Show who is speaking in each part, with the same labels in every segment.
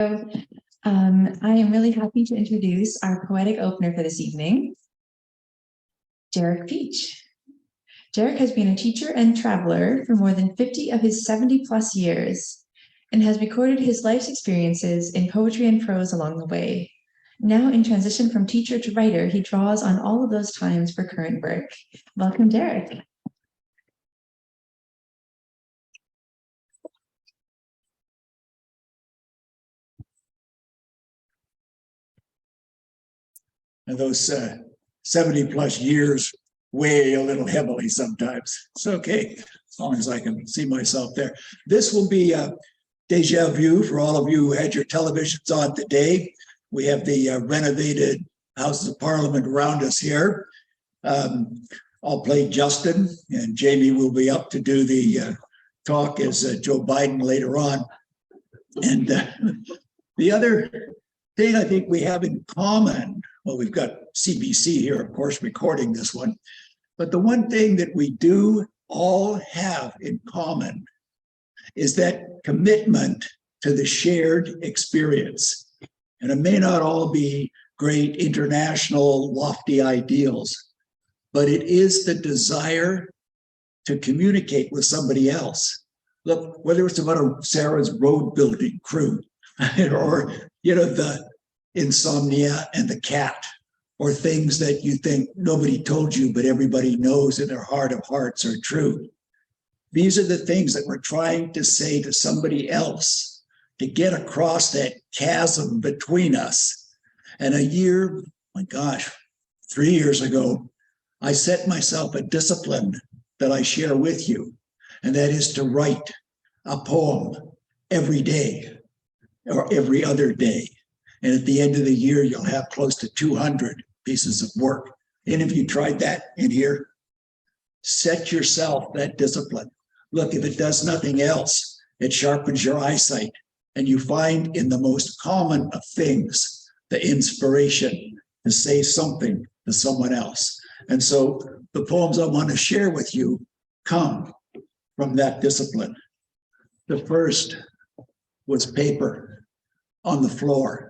Speaker 1: I am really happy to introduce our poetic opener for this evening, Derek Peach. Derek has been a teacher and traveler for more than 50 of his 70+ years and has recorded his life's experiences in poetry and prose along the way. Now in transition from teacher to writer, he draws on all of those times for current work. Welcome, Derek.
Speaker 2: And those 70+ years weigh a little heavily sometimes. It's okay, as long as I can see myself there. This will be a deja vu for all of you who had your televisions on today. We have the renovated Houses of Parliament around us here. I'll play Justin, and Jamie will be up to do the talk as Joe Biden later on. And the other thing I think we have in common, well, we've got CBC here, of course, recording this one, but the one thing that we do all have in common is that commitment to the shared experience. And it may not all be great international lofty ideals, but it is the desire to communicate with somebody else. Look, whether it's about Sarah's road building crew or, the insomnia and the cat, or things that you think nobody told you, but everybody knows in their heart of hearts are true. These are the things that we're trying to say to somebody else to get across that chasm between us. And a year, my gosh, 3 years ago, I set myself a discipline that I share with you, and that is to write a poem every day or every other day. And at the end of the year, you'll have close to 200 pieces of work. And if you tried that in here, set yourself that discipline. Look, if it does nothing else, it sharpens your eyesight, and you find in the most common of things the inspiration to say something to someone else. And so the poems I want to share with you come from that discipline. The first was paper on the floor.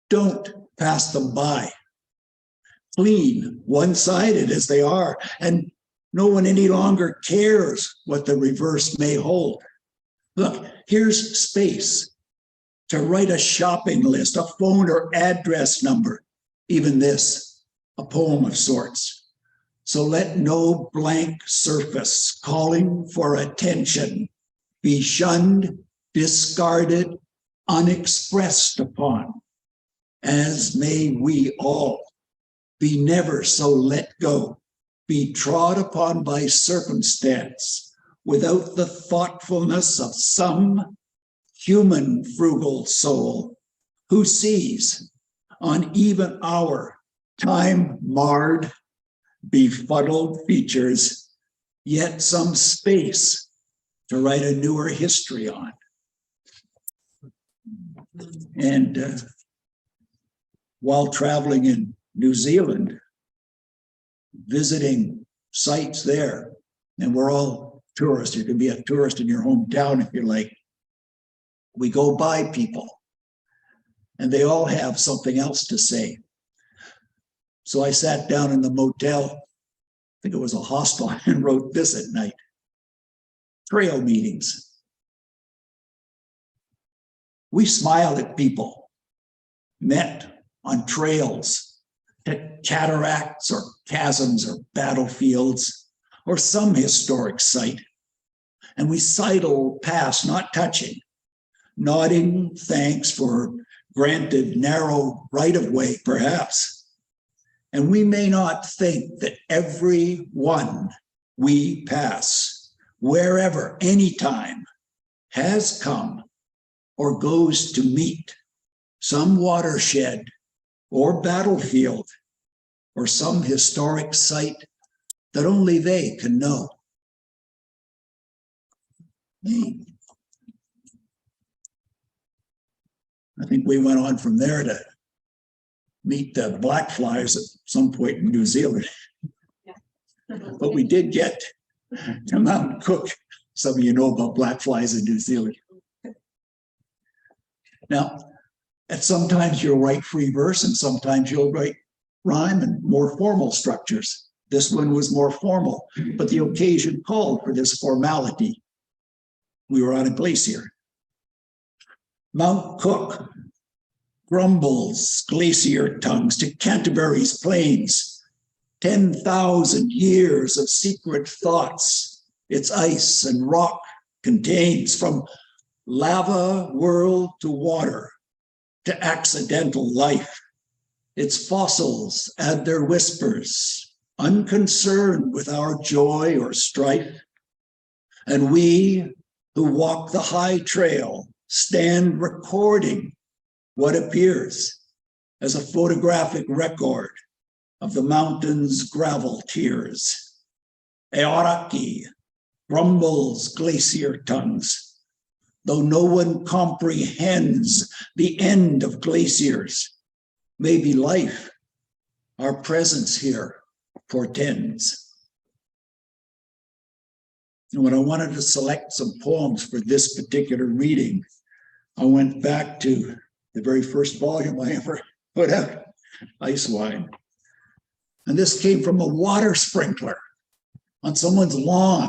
Speaker 2: Don't pass them by. Clean, one-sided as they are, and no one any longer cares what the reverse may hold. Look, here's space to write a shopping list, a phone or address number, even this, a poem of sorts. So let no blank surface calling for attention be shunned, discarded, unexpressed upon, as may we all be never so let go, be trod upon by circumstance without the thoughtfulness of some human frugal soul who sees on even our time-marred, befuddled features yet some space to write a newer history on. And while traveling in New Zealand, visiting sites there, and we're all tourists. You can be a tourist in your hometown if you like. We go by people, and they all have something else to say. So I sat down in the motel, I think it was a hostel, and wrote this at night. Trail meetings. We smiled at people, met on trails, at cataracts or chasms or battlefields or some historic site. And we sidled past, not touching, nodding thanks for granted narrow right-of-way, perhaps. And we may not think that every one we pass, wherever, anytime, has come or goes to meet some watershed or battlefield or some historic site that only they can know. I think we went on from there to meet the black flies at some point in New Zealand. But we did get to Mount Cook. Some of you know about black flies in New Zealand. Now, and sometimes you'll write free verse and sometimes you'll write rhyme and more formal structures. This one was more formal, but the occasion called for this formality. We were on a glacier. Mount Cook grumbles glacier tongues to Canterbury's plains. 10,000 years of secret thoughts its ice and rock contains, from lava world to water to accidental life. Its fossils add their whispers, unconcerned with our joy or strife. And we who walk the high trail stand recording what appears as a photographic record of the mountain's gravel tears. Eoraki grumbles glacier tongues, though no one comprehends the end of glaciers. Maybe life, our presence here, portends. And when I wanted to select some poems for this particular reading, I went back to the very first volume I ever put out, Ice Wine. And this came from a water sprinkler on someone's lawn.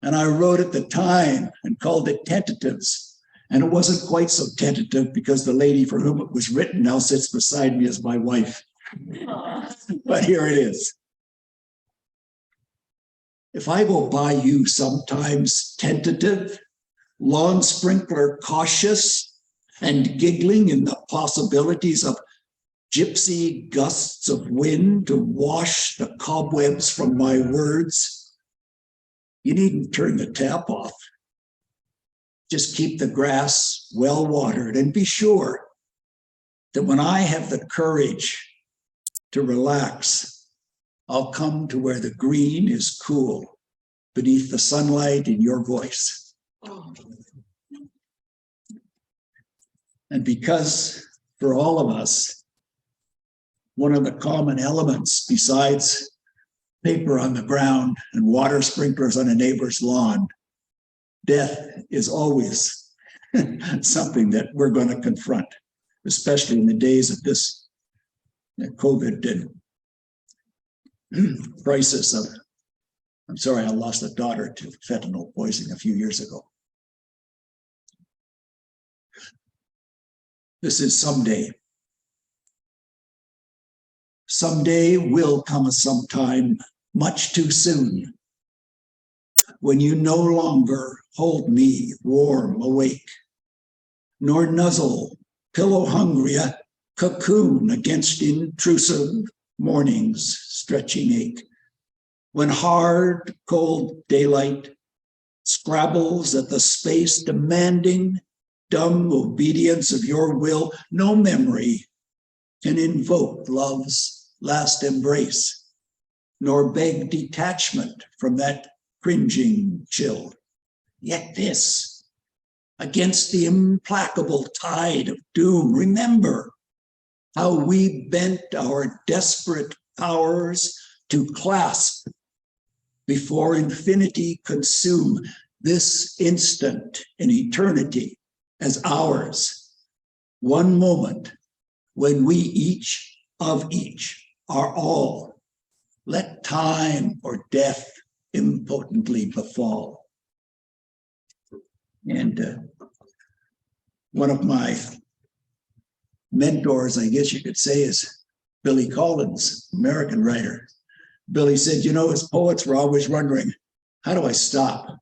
Speaker 2: And I wrote at the time and called it Tentatives. And it wasn't quite so tentative because the lady for whom it was written now sits beside me as my wife. But here it is. If I go by you sometimes tentative, lawn sprinkler cautious, and giggling in the possibilities of gypsy gusts of wind to wash the cobwebs from my words, you needn't turn the tap off. Just keep the grass well watered and be sure that when I have the courage to relax, I'll come to where the green is cool beneath the sunlight in your voice. And because for all of us, one of the common elements besides paper on the ground and water sprinklers on a neighbor's lawn, death is always something that we're going to confront, especially in the days of this COVID crisis of, I'm sorry, I lost a daughter to fentanyl poisoning a few years ago. This is someday. Someday will come a sometime much too soon, when you no longer hold me warm awake, nor nuzzle pillow hungry a cocoon against intrusive morning's stretching ache, when hard cold daylight scrabbles at the space demanding dumb obedience of your will. No memory can invoke love's last embrace, nor beg detachment from that cringing chill. Yet this, against the implacable tide of doom, remember how we bent our desperate powers to clasp before infinity consume this instant in eternity as ours. One moment when we each of each are all, let time or death impotently befall. And one of my mentors, I guess you could say, is Billy Collins, American writer. Billy said, you know, as poets, we're always wondering, how do I stop?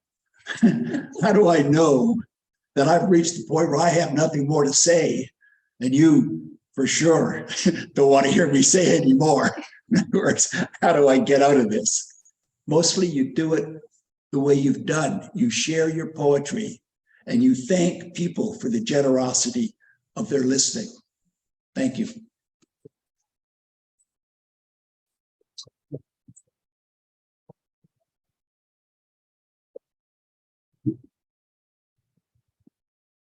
Speaker 2: How do I know that I've reached the point where I have nothing more to say? And you, for sure, don't want to hear me say anymore. In other words, how do I get out of this? Mostly you do it the way you've done. You share your poetry and you thank people for the generosity of their listening. Thank you.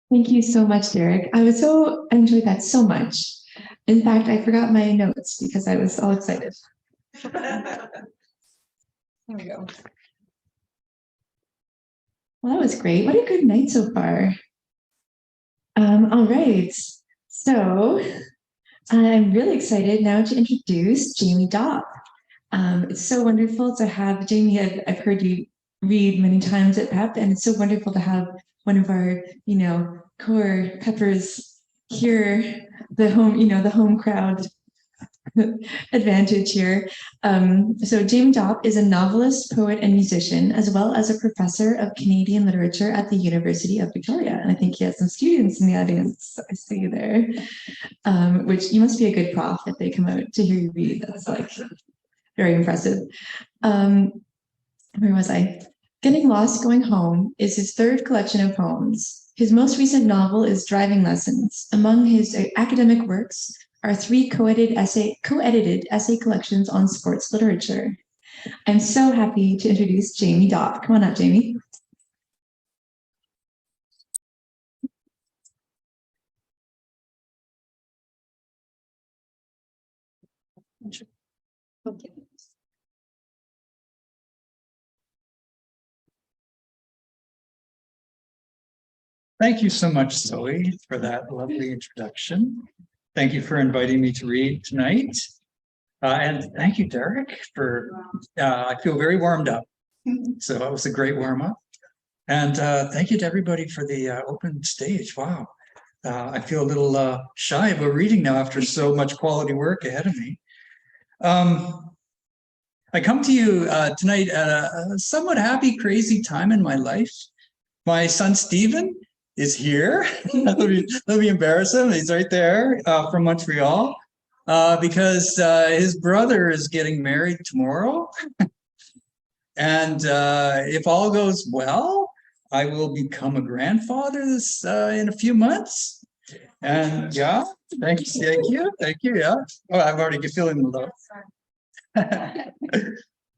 Speaker 1: Thank you so much, Derek. I enjoyed that so much. In fact, I forgot my notes because I was all excited. There we go. Well, that was great. What a good night so far. All right. So I'm really excited now to introduce Jamie Dopp. It's so wonderful to have Jamie. I've heard you read many times at PEP, and it's so wonderful to have one of our, core peppers here, the home crowd advantage here. So Jamie Dopp is a novelist, poet, and musician, as well as a professor of Canadian literature at the University of Victoria. And I think he has some students in the audience. I see you there, which you must be a good prof if they come out to hear you read. That's like very impressive. Where was I? Getting Lost Going Home is his third collection of poems. His most recent novel is Driving Lessons. Among his academic works are three co-edited essay collections on sports literature. I'm so happy to introduce Jamie Dopp. Come on up, Jamie. Okay.
Speaker 3: Thank you so much, Zoe, for that lovely introduction. Thank you for inviting me to read tonight. And thank you, Derek, for, I feel very warmed up. So that was a great warm up. And thank you to everybody for the open stage. Wow. I feel a little shy about reading now after so much quality work ahead of me. I come to you tonight at a somewhat happy, crazy time in my life. My son, Stephen, is here. let me embarrass him. He's right there from Montreal because his brother is getting married tomorrow. And if all goes well, I will become a grandfather in a few months. And yeah, thank you. Yeah. Oh, I'm already feeling the love.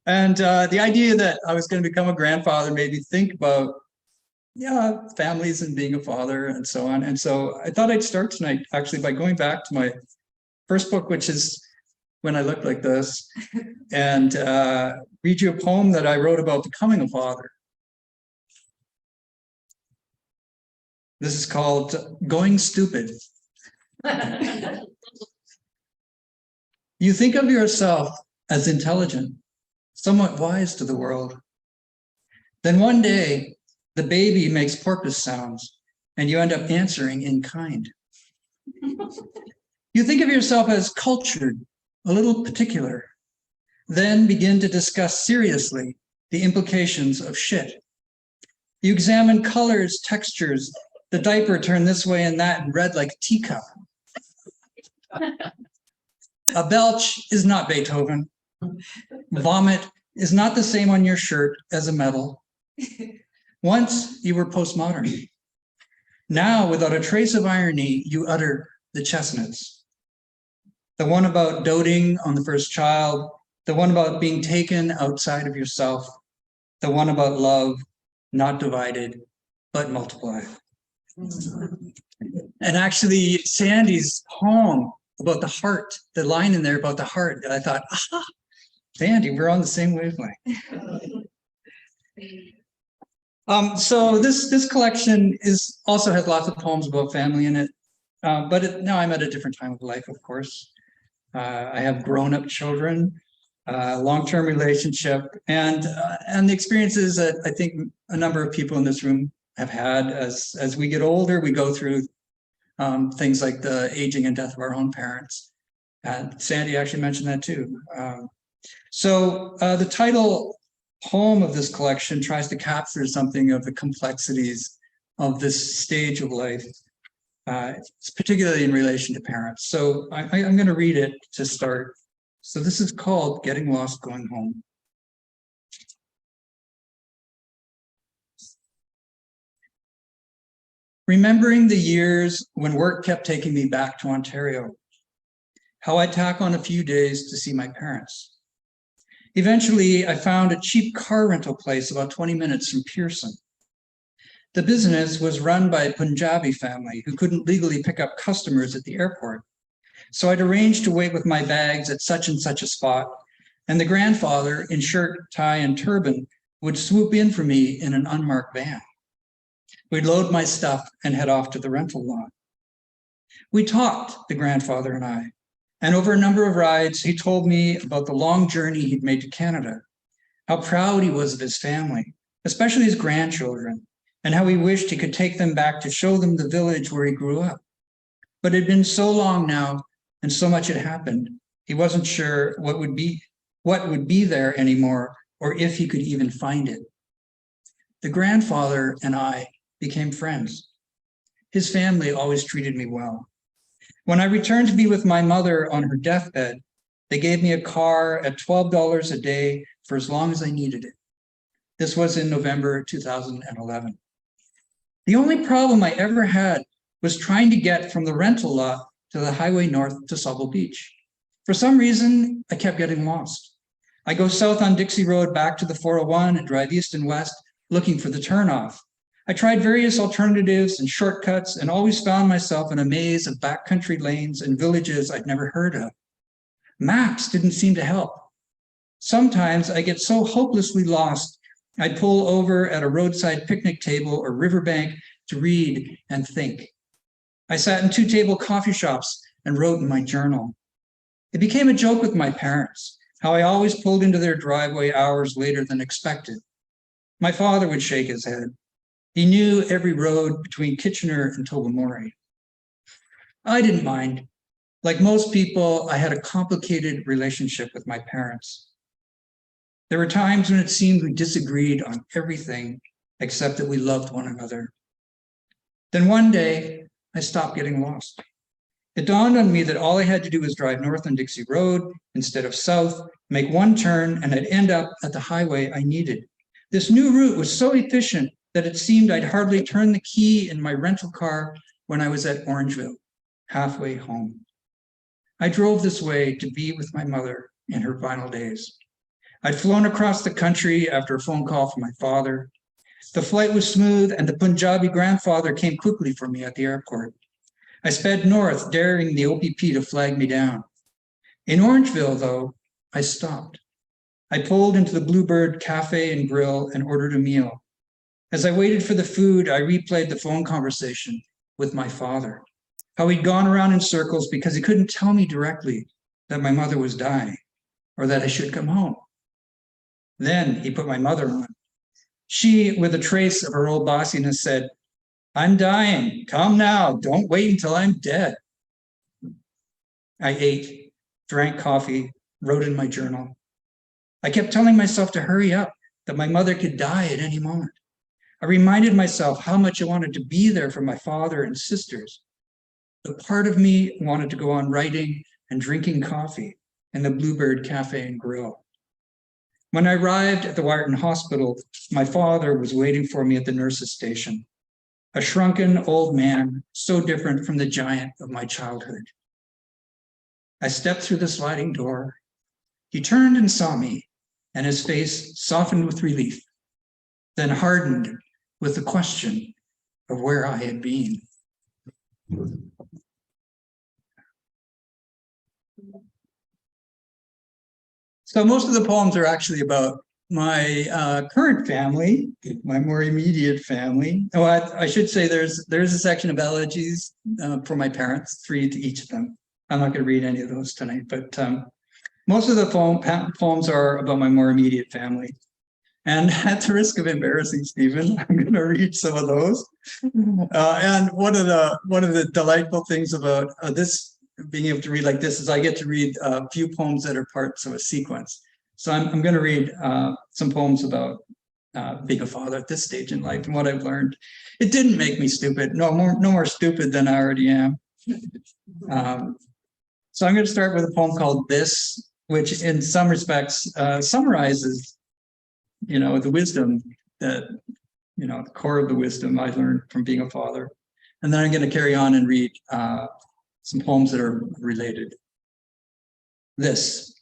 Speaker 3: And the idea that I was going to become a grandfather made me think about families and being a father and so on. And so I thought I'd start tonight actually by going back to my first book, which is When I Looked Like This, and read you a poem that I wrote about becoming a father. This is called Going Stupid. You think of yourself as intelligent, somewhat wise to the world. Then one day, the baby makes porpoise sounds, and you end up answering in kind. You think of yourself as cultured, a little particular, then begin to discuss seriously the implications of shit. You examine colors, textures, the diaper turned this way and that and red like a teacup. A belch is not Beethoven. Vomit is not the same on your shirt as a medal. Once you were postmodern. Now, without a trace of irony, you utter the chestnuts. The one about doting on the first child, the one about being taken outside of yourself, the one about love, not divided, but multiplied. And actually, Sandy's poem about the heart, the line in there about the heart, I thought, Sandy, we're on the same wavelength. So this collection also has lots of poems about family in it, but now I'm at a different time of life, of course. I have grown-up children, long-term relationship, and the experiences that I think a number of people in this room have had. As we get older, we go through things like the aging and death of our own parents. And Sandy actually mentioned that too. So the title poem of this collection tries to capture something of the complexities of this stage of life, particularly in relation to parents. So I'm going to read it to start. So this is called Getting Lost Going Home. Remembering the years when work kept taking me back to Ontario, how I'd tack on a few days to see my parents. Eventually, I found a cheap car rental place about 20 minutes from Pearson. The business was run by a Punjabi family who couldn't legally pick up customers at the airport. So I'd arranged to wait with my bags at such and such a spot, and the grandfather in shirt, tie, and turban would swoop in for me in an unmarked van. We'd load my stuff and head off to the rental lot. We talked, the grandfather and I, and over a number of rides, he told me about the long journey he'd made to Canada, how proud he was of his family, especially his grandchildren, and how he wished he could take them back to show them the village where he grew up. But it had been so long now, and so much had happened, he wasn't sure what would be there anymore, or if he could even find it. The grandfather and I became friends. His family always treated me well. When I returned to be with my mother on her deathbed, they gave me a car at $12 a day for as long as I needed it. This was in November 2011. The only problem I ever had was trying to get from the rental lot to the highway north to Sauble Beach. For some reason, I kept getting lost. I go south on Dixie Road back to the 401 and drive east and west looking for the turnoff. I tried various alternatives and shortcuts and always found myself in a maze of backcountry lanes and villages I'd never heard of. Maps didn't seem to help. Sometimes I get so hopelessly lost, I'd pull over at a roadside picnic table or riverbank to read and think. I sat in two-table coffee shops and wrote in my journal. It became a joke with my parents, how I always pulled into their driveway hours later than expected. My father would shake his head. He knew every road between Kitchener and Tobermory. I didn't mind. Like most people, I had a complicated relationship with my parents. There were times when it seemed we disagreed on everything except that we loved one another. Then one day, I stopped getting lost. It dawned on me that all I had to do was drive north on Dixie Road instead of south, make one turn, and I'd end up at the highway I needed. This new route was so efficient that it seemed I'd hardly turned the key in my rental car when I was at Orangeville, halfway home. I drove this way to be with my mother in her final days. I'd flown across the country after a phone call from my father. The flight was smooth, and the Punjabi grandfather came quickly for me at the airport. I sped north, daring the OPP to flag me down. In Orangeville, though, I stopped. I pulled into the Bluebird Cafe and Grill and ordered a meal. As I waited for the food, I replayed the phone conversation with my father, how he'd gone around in circles because he couldn't tell me directly that my mother was dying or that I should come home. Then he put my mother on. She, with a trace of her old bossiness, said, "I'm dying. Come now. Don't wait until I'm dead." I ate, drank coffee, wrote in my journal. I kept telling myself to hurry up, that my mother could die at any moment. I reminded myself how much I wanted to be there for my father and sisters. But part of me wanted to go on writing and drinking coffee in the Bluebird Cafe and Grill. When I arrived at the Wyerton Hospital, my father was waiting for me at the nurse's station, a shrunken old man, so different from the giant of my childhood. I stepped through the sliding door. He turned and saw me, and his face softened with relief, then hardened with the question of where I had been. So most of the poems are actually about my current family, my more immediate family. Oh, I should say there's a section of elegies for my parents, 3 to each of them. I'm not going to read any of those tonight, but most of the poems are about my more immediate family. And at the risk of embarrassing Stephen, I'm going to read some of those. And one of the delightful things about this being able to read like this is I get to read a few poems that are parts of a sequence. So I'm going to read some poems about being a father at this stage in life and what I've learned. It didn't make me stupid. No more stupid than I already am. So I'm going to start with a poem called This, which in some respects summarizes, the wisdom that, the core of the wisdom I learned from being a father. And then I'm going to carry on and read some poems that are related. This.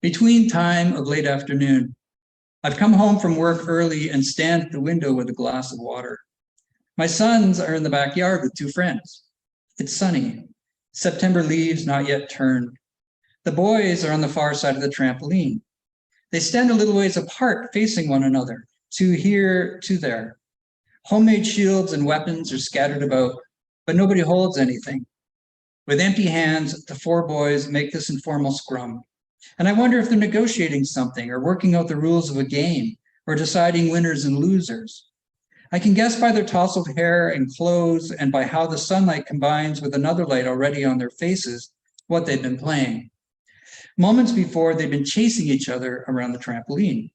Speaker 3: Between time of late afternoon, I've come home from work early and stand at the window with a glass of water. My sons are in the backyard with 2 friends. It's sunny. September leaves not yet turned. The boys are on the far side of the trampoline. They stand a little ways apart, facing one another, 2 here, 2 there. Homemade shields and weapons are scattered about. but nobody holds anything. With empty hands, the four boys make this informal scrum. And I wonder if they're negotiating something or working out the rules of a game or deciding winners and losers. I can guess by their tousled hair and clothes and by how the sunlight combines with another light already on their faces what they've been playing. Moments before, they've been chasing each other around the trampoline,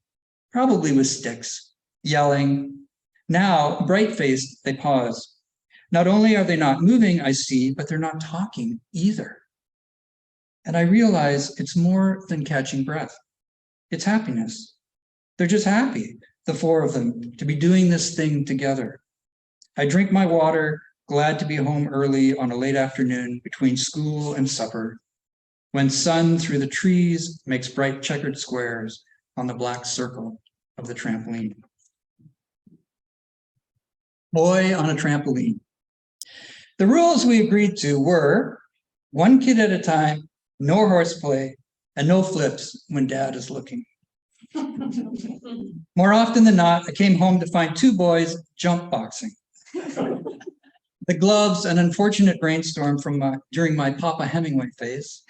Speaker 3: probably with sticks, yelling. Now, bright-faced, they pause. Not only are they not moving, I see, but they're not talking either. And I realize it's more than catching breath. It's happiness. They're just happy, the four of them, to be doing this thing together. I drink my water, glad to be home early on a late afternoon between school and supper, when sun through the trees makes bright checkered squares on the black circle of the trampoline. Boy on a trampoline. The rules we agreed to were one kid at a time, no horseplay, and no flips when dad is looking. More often than not, I came home to find two boys jump boxing. The gloves, an unfortunate brainstorm during my Papa Hemingway phase,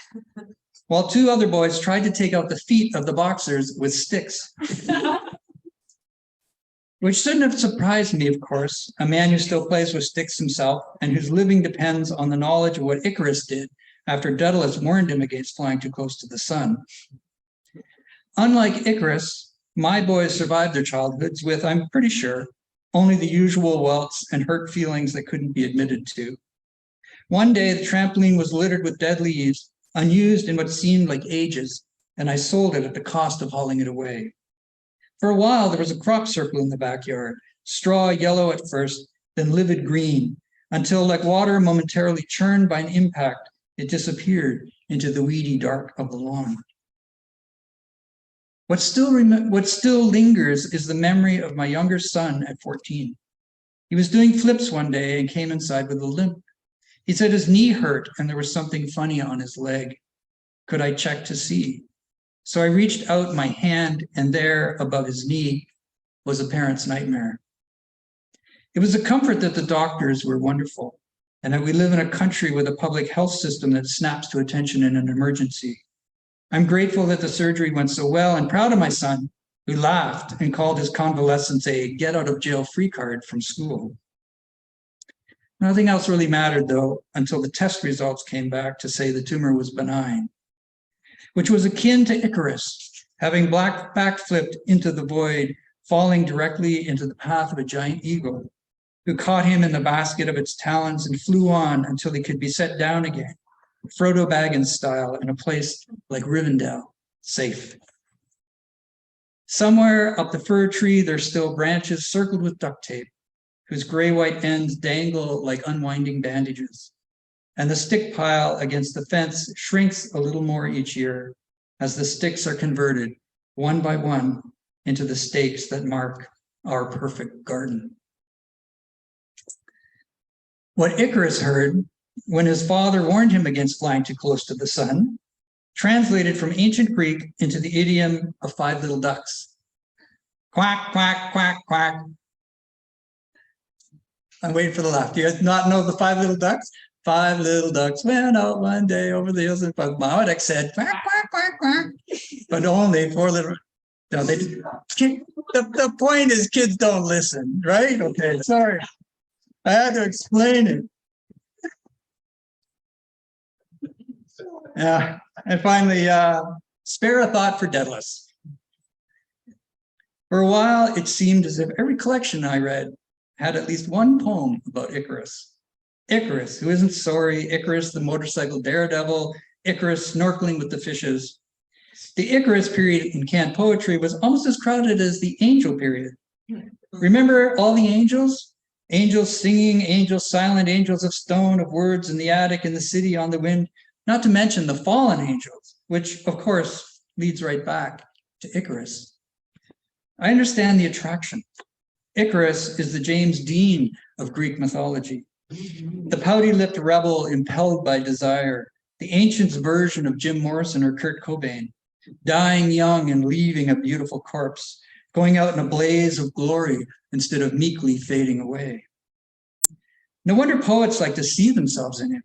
Speaker 3: while two other boys tried to take out the feet of the boxers with sticks. Which shouldn't have surprised me, of course, a man who still plays with sticks himself and whose living depends on the knowledge of what Icarus did after Daedalus warned him against flying too close to the sun. Unlike Icarus, my boys survived their childhoods with, I'm pretty sure, only the usual welts and hurt feelings that couldn't be admitted to. One day, the trampoline was littered with dead leaves, unused in what seemed like ages, and I sold it at the cost of hauling it away. For a while, there was a crop circle in the backyard, straw yellow at first, then livid green, until, like water momentarily churned by an impact, it disappeared into the weedy dark of the lawn. What still lingers is the memory of my younger son at 14. He was doing flips one day and came inside with a limp. He said his knee hurt and there was something funny on his leg. Could I check to see? So I reached out my hand, and there, above his knee, was a parent's nightmare. It was a comfort that the doctors were wonderful, and that we live in a country with a public health system that snaps to attention in an emergency. I'm grateful that the surgery went so well and proud of my son, who laughed and called his convalescence a get-out-of-jail-free card from school. Nothing else really mattered, though, until the test results came back to say the tumor was benign, which was akin to Icarus, having backflipped into the void, falling directly into the path of a giant eagle, who caught him in the basket of its talons and flew on until he could be set down again, Frodo Baggins style, in a place like Rivendell, safe. Somewhere up the fir tree, there's still branches circled with duct tape, whose gray-white ends dangle like unwinding bandages. And the stick pile against the fence shrinks a little more each year as the sticks are converted, one by one, into the stakes that mark our perfect garden. What Icarus heard when his father warned him against flying too close to the sun, translated from ancient Greek into the idiom of 5 little ducks. Quack, quack, quack, quack. I'm waiting for the laugh. Do you guys not know the 5 little ducks? 5 little ducks went out one day over the hills, and Poetic said, quack, quack, quack, quack. But only 4 little. No, the point is, kids don't listen, right? Okay, sorry. I had to explain it. Yeah, and finally, spare a thought for Daedalus. For a while, it seemed as if every collection I read had at least one poem about Icarus. Icarus, who isn't sorry, Icarus, the motorcycle daredevil, Icarus snorkeling with the fishes. The Icarus period in canned poetry was almost as crowded as the angel period. Remember all the angels? Angels singing, angels silent, angels of stone, of words in the attic, in the city, on the wind, not to mention the fallen angels, which of course leads right back to Icarus. I understand the attraction. Icarus is the James Dean of Greek mythology, the pouty-lipped rebel impelled by desire, the ancients' version of Jim Morrison or Kurt Cobain, dying young and leaving a beautiful corpse, going out in a blaze of glory instead of meekly fading away. No wonder poets like to see themselves in it.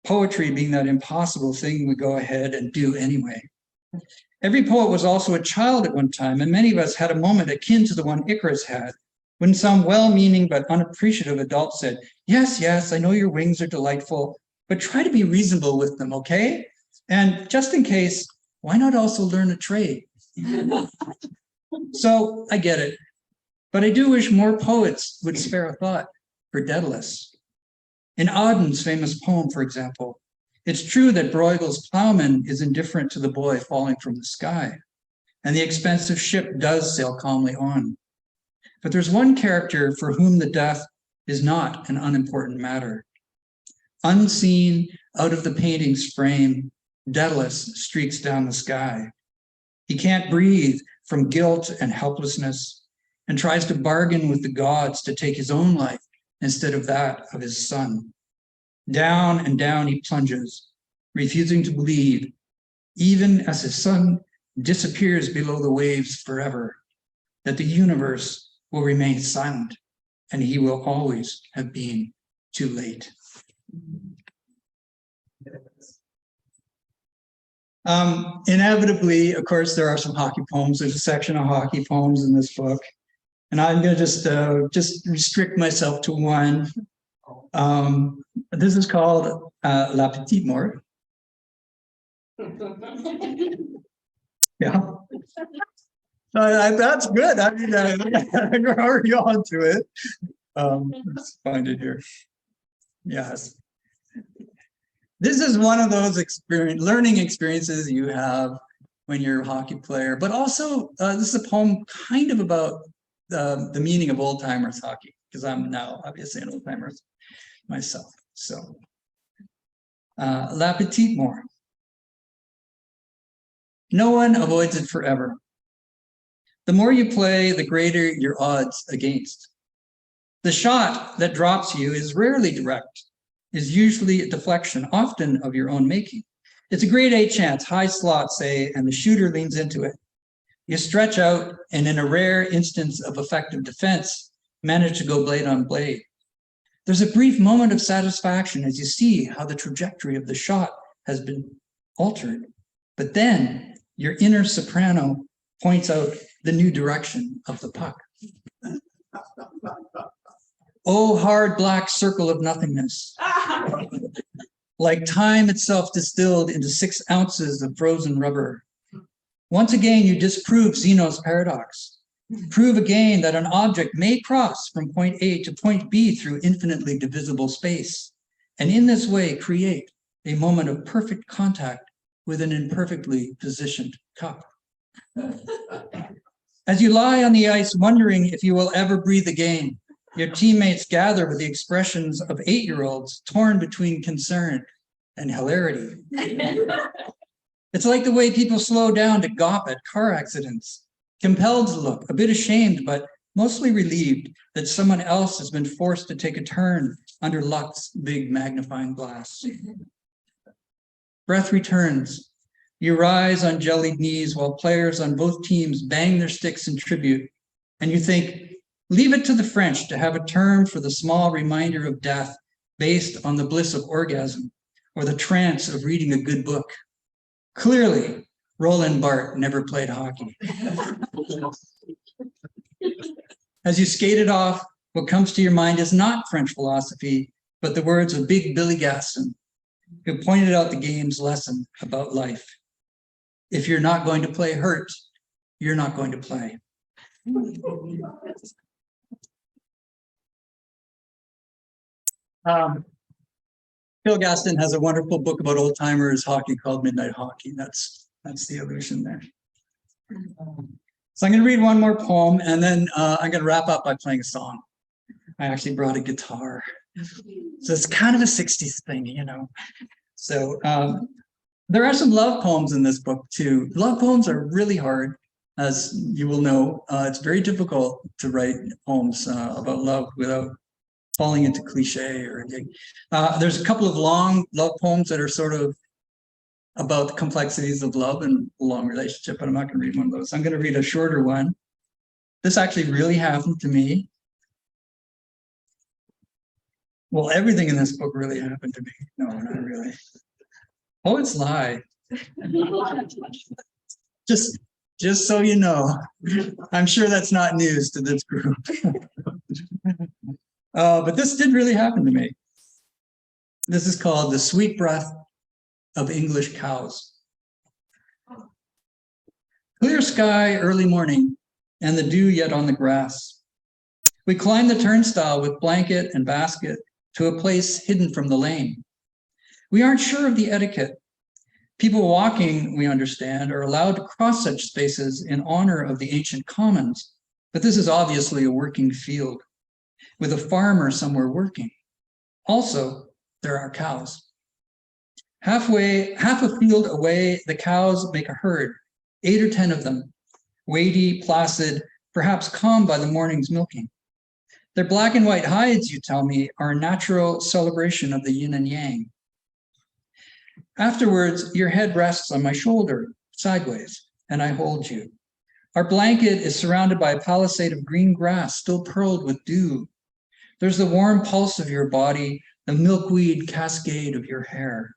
Speaker 3: Poetry being that impossible thing we go ahead and do anyway. Every poet was also a child at one time, and many of us had a moment akin to the one Icarus had, when some well-meaning but unappreciative adult said, yes, yes, I know your wings are delightful, but try to be reasonable with them, okay? And just in case, why not also learn a trade? So I get it, but I do wish more poets would spare a thought for Daedalus. In Auden's famous poem, for example, it's true that Bruegel's plowman is indifferent to the boy falling from the sky, and the expensive ship does sail calmly on. But there's one character for whom the death is not an unimportant matter. Unseen out of the painting's frame, Daedalus streaks down the sky. He can't breathe from guilt and helplessness and tries to bargain with the gods to take his own life instead of that of his son. Down and down he plunges, refusing to believe, even as his son disappears below the waves forever, that the universe will remain silent and he will always have been too late. Inevitably, of course, there are some hockey poems. There's a section of hockey poems in this book, and I'm going to just restrict myself to one. This is called La Petite Mort. Yeah. That's good. I mean, we're already on to it. Let's find it here. Yes. This is one of those learning experiences you have when you're a hockey player, but also this is a poem kind of about the meaning of old timers hockey, because I'm now obviously an old timer myself. So, La Petite Mort. No one avoids it forever. The more you play, the greater your odds against. The shot that drops you is rarely direct, is usually a deflection, often of your own making. It's a grade A chance, high slot, say, and the shooter leans into it. You stretch out, and in a rare instance of effective defense, manage to go blade on blade. There's a brief moment of satisfaction as you see how the trajectory of the shot has been altered. But then your inner soprano points out the new direction of the puck. Oh, hard black circle of nothingness. Like time itself distilled into 6 ounces of frozen rubber. Once again, you disprove Zeno's paradox. Prove again that an object may cross from point A to point B through infinitely divisible space, and in this way create a moment of perfect contact with an imperfectly positioned cup. As you lie on the ice wondering if you will ever breathe again, your teammates gather with the expressions of 8-year-olds torn between concern and hilarity. It's like the way people slow down to gawp at car accidents, compelled to look, a bit ashamed, but mostly relieved that someone else has been forced to take a turn under luck's big magnifying glass. Breath returns. You rise on jellied knees while players on both teams bang their sticks in tribute, and you think, leave it to the French to have a term for the small reminder of death based on the bliss of orgasm or the trance of reading a good book. Clearly, Roland Barthes never played hockey. As you skate it off, what comes to your mind is not French philosophy, but the words of Big Billy Gaston, who pointed out the game's lesson about life. If you're not going to play hurt, you're not going to play. Phil Gaston has a wonderful book about old timers hockey called Midnight Hockey. That's the illusion there. So I'm going to read one more poem, and then I'm going to wrap up by playing a song. I actually brought a guitar, so it's kind of a 60s thing, you know. So there are some love poems in this book too. Love poems are really hard, as you will know. It's very difficult to write poems about love without falling into cliche or anything. There's a couple of long love poems that are sort of about the complexities of love and a long relationship, but I'm not going to read one of those. I'm going to read a shorter one. This actually really happened to me. Well, everything in this book really happened to me. No, not really. Poets lie. Just so you know, I'm sure that's not news to this group. But this did really happen to me. This is called The Sweet Breath of English Cows. Clear sky, early morning, and the dew yet on the grass. We climb the turnstile with blanket and basket to a place hidden from the lane. We aren't sure of the etiquette. People walking, we understand, are allowed to cross such spaces in honor of the ancient commons, but this is obviously a working field, with a farmer somewhere working. Also, there are cows. Half a field away, the cows make a herd, 8 or 10 of them, weighty, placid, perhaps calmed by the morning's milking. Their black and white hides, you tell me, are a natural celebration of the yin and yang. Afterwards, your head rests on my shoulder, sideways, and I hold you. Our blanket is surrounded by a palisade of green grass, still pearled with dew. There's the warm pulse of your body, the milkweed cascade of your hair.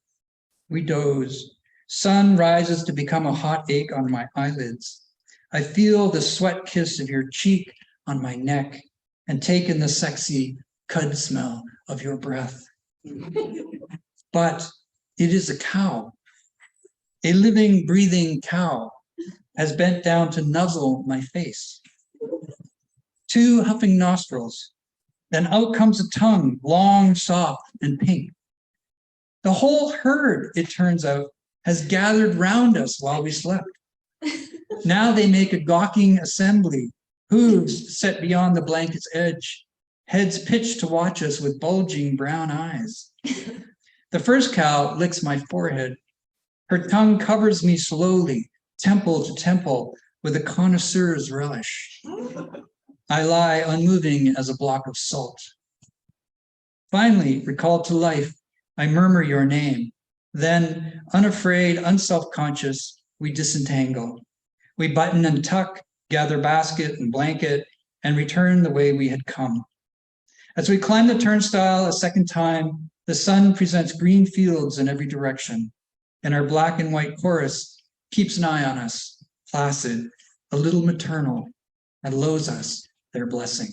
Speaker 3: We doze. Sun rises to become a hot ache on my eyelids. I feel the sweat kiss of your cheek on my neck and take in the sexy cud smell of your breath. But it is a cow. A living, breathing cow has bent down to nuzzle my face. 2 huffing nostrils. Then out comes a tongue, long, soft, and pink. The whole herd, it turns out, has gathered round us while we slept. Now they make a gawking assembly, hooves set beyond the blanket's edge, heads pitched to watch us with bulging brown eyes. The first cow licks my forehead. Her tongue covers me slowly, temple to temple, with a connoisseur's relish. I lie unmoving as a block of salt. Finally, recalled to life, I murmur your name. Then, unafraid, unself-conscious, we disentangle. We button and tuck, gather basket and blanket, and return the way we had come. As we climb the turnstile a second time, the sun presents green fields in every direction, and our black and white chorus keeps an eye on us, placid, a little maternal, and lows us their blessing.